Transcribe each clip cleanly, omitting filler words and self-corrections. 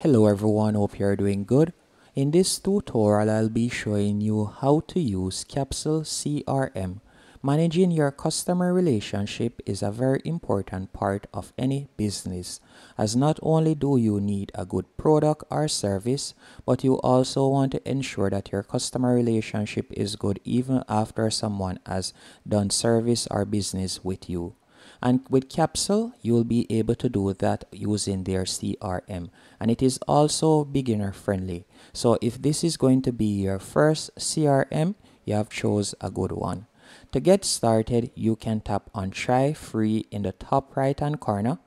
Hello everyone, hope you're doing good. In this tutorial, I'll be showing you how to use Capsule CRM. Managing your customer relationship is a very important part of any business, as not only do you need a good product or service, but you also want to ensure that your customer relationship is good even after someone has done service or business with you. And with Capsule, you'll be able to do that using their CRM. And it is also beginner friendly. So if this is going to be your first CRM, you have chose a good one. To get started, you can tap on try free in the top right hand corner.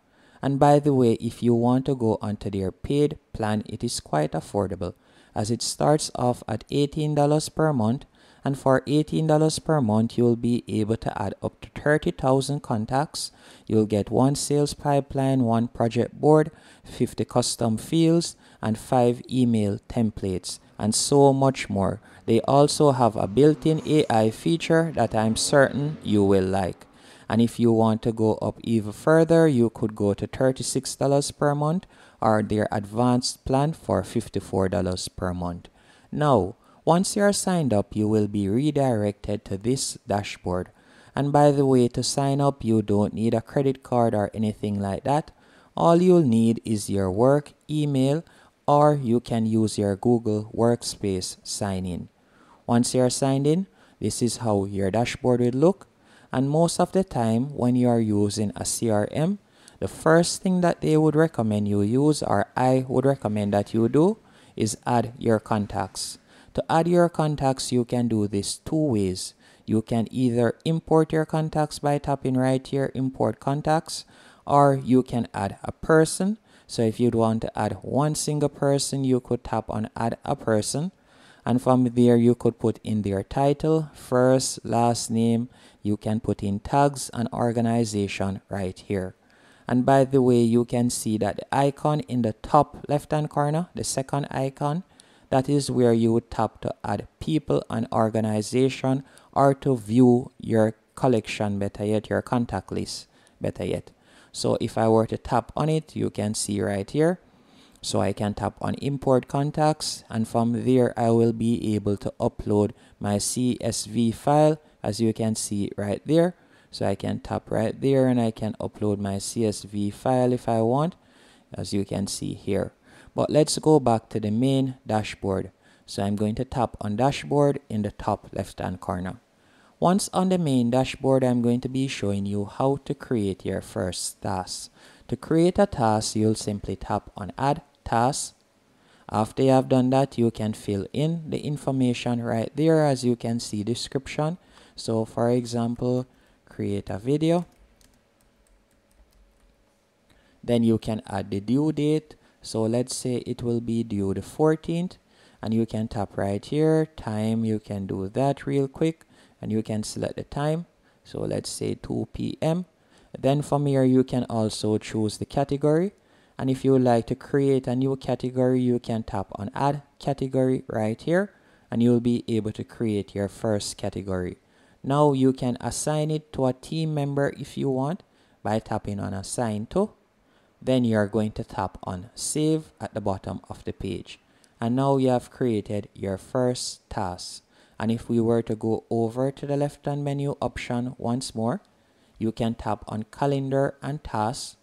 And by the way, if you want to go onto their paid plan, it is quite affordable as it starts off at $18 per month. And for $18 per month, you'll be able to add up to 30,000 contacts. You'll get one sales pipeline, one project board, 50 custom fields, and 5 email templates, and so much more. They also have a built-in AI feature that I'm certain you will like. And if you want to go up even further, you could go to $36 per month or their advanced plan for $54 per month. Now, once you are signed up, you will be redirected to this dashboard. And by the way, to sign up, you don't need a credit card or anything like that. All you'll need is your work email, or you can use your Google Workspace sign in. Once you are signed in, this is how your dashboard will look. And most of the time, when you are using a CRM, the first thing that they would recommend you use, or I would recommend that you do, is add your contacts. To add your contacts, you can do this two ways. You can either import your contacts by tapping right here, import contacts, or you can add a person. So if you'd want to add one single person, you could tap on add a person. And from there, you could put in their title, first, last name. You can put in tags and organization right here. And by the way, you can see that the icon in the top left-hand corner, the second icon, that is where you would tap to add people and organization, or to view your collection, better yet, your contact list, better yet. So if I were to tap on it, you can see right here. So I can tap on import contacts, and from there I will be able to upload my CSV file, as you can see right there. So I can tap right there and I can upload my CSV file if I want, as you can see here. But let's go back to the main dashboard. So I'm going to tap on dashboard in the top left hand corner. Once on the main dashboard, I'm going to be showing you how to create your first task. To create a task, you'll simply tap on add task. After you have done that, you can fill in the information right there, as you can see description. So for example, create a video. Then you can add the due date. So let's say it will be due the 14th, and you can tap right here, time. You can do that real quick and you can select the time. So let's say 2 p.m. Then from here, you can also choose the category. And if you would like to create a new category, you can tap on add category right here, and you'll be able to create your first category. Now you can assign it to a team member if you want by tapping on assign to. Then you are going to tap on save at the bottom of the page. And now you have created your first task. And if we were to go over to the left hand menu option once more, you can tap on calendar and tasks.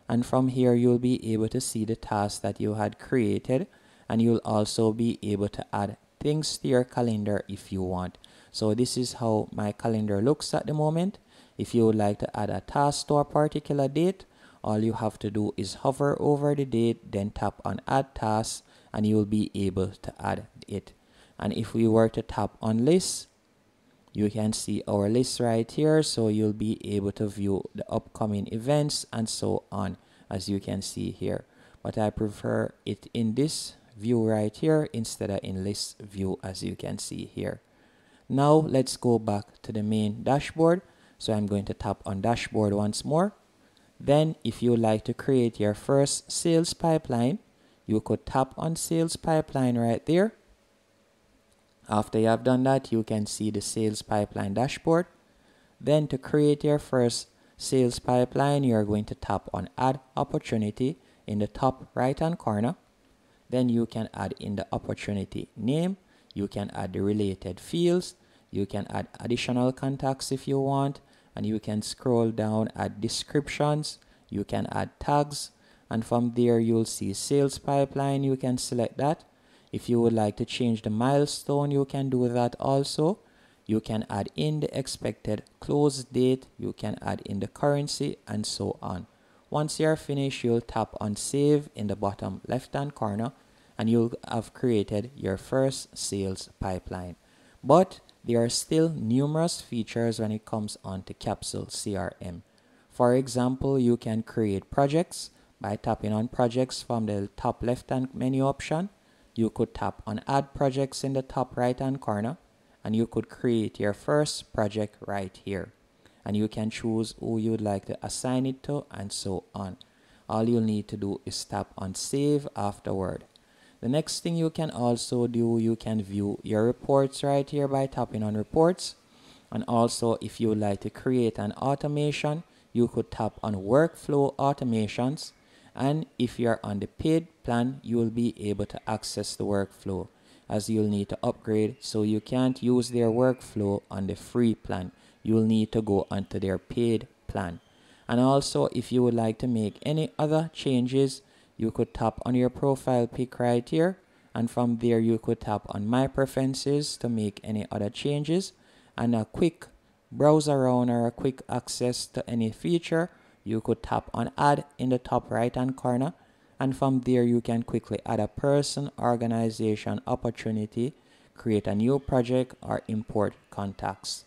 And from here, you'll be able to see the tasks that you had created. And you'll also be able to add things to your calendar if you want. So this is how my calendar looks at the moment. If you would like to add a task to a particular date, all you have to do is hover over the date, then tap on add task, and you will be able to add it. And if we were to tap on list, you can see our list right here. So you'll be able to view the upcoming events and so on, as you can see here. But I prefer it in this view right here instead of in list view, as you can see here. Now let's go back to the main dashboard. So I'm going to tap on dashboard once more. Then if you like to create your first sales pipeline, you could tap on sales pipeline right there. After you have done that, you can see the sales pipeline dashboard. Then to create your first sales pipeline, you are going to tap on add opportunity in the top right hand corner. Then you can add in the opportunity name. You can add the related fields. You can add additional contacts if you want. And you can scroll down at descriptions. You can add tags. And from there, you'll see sales pipeline. You can select that. If you would like to change the milestone, you can do that also. You can add in the expected close date. You can add in the currency and so on. Once you're finished, you'll tap on save in the bottom left hand corner and you'll have created your first sales pipeline. But there are still numerous features when it comes on to Capsule CRM. For example, you can create projects by tapping on projects from the top left hand menu option. You could tap on add projects in the top right hand corner and you could create your first project right here. And you can choose who you'd like to assign it to and so on. All you'll need to do is tap on save afterward. The next thing you can also do, you can view your reports right here by tapping on reports. And also if you would like to create an automation, you could tap on workflow automations. And if you're on the paid plan, you will be able to access the workflow as you'll need to upgrade, so you can't use their workflow on the free plan. You'll need to go onto their paid plan. And also if you would like to make any other changes, you could tap on your profile pic right here, and from there you could tap on my preferences to make any other changes, and a quick browse around or a quick access to any feature, you could tap on add in the top right hand corner, and from there you can quickly add a person, organization, opportunity, create a new project or import contacts.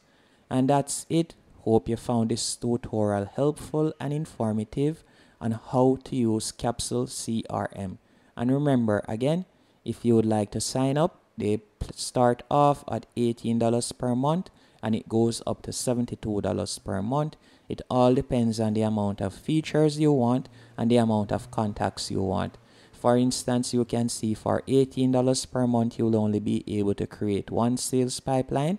And that's it. Hope you found this tutorial helpful and informative on how to use Capsule CRM. And remember again, if you would like to sign up, they start off at $18 per month and it goes up to $72 per month. It all depends on the amount of features you want and the amount of contacts you want. For instance, you can see for $18 per month, you'll only be able to create one sales pipeline.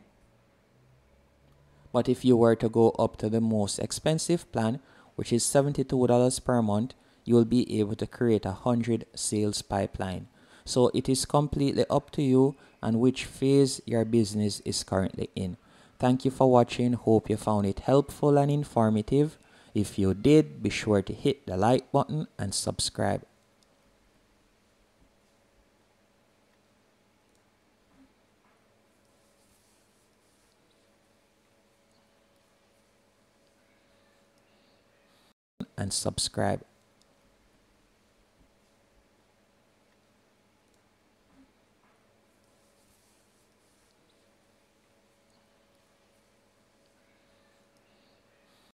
But if you were to go up to the most expensive plan, which is $72 per month, you'll be able to create 100 sales pipeline. So it is completely up to you and which phase your business is currently in. Thank you for watching. Hope you found it helpful and informative. If you did, be sure to hit the like button and subscribe.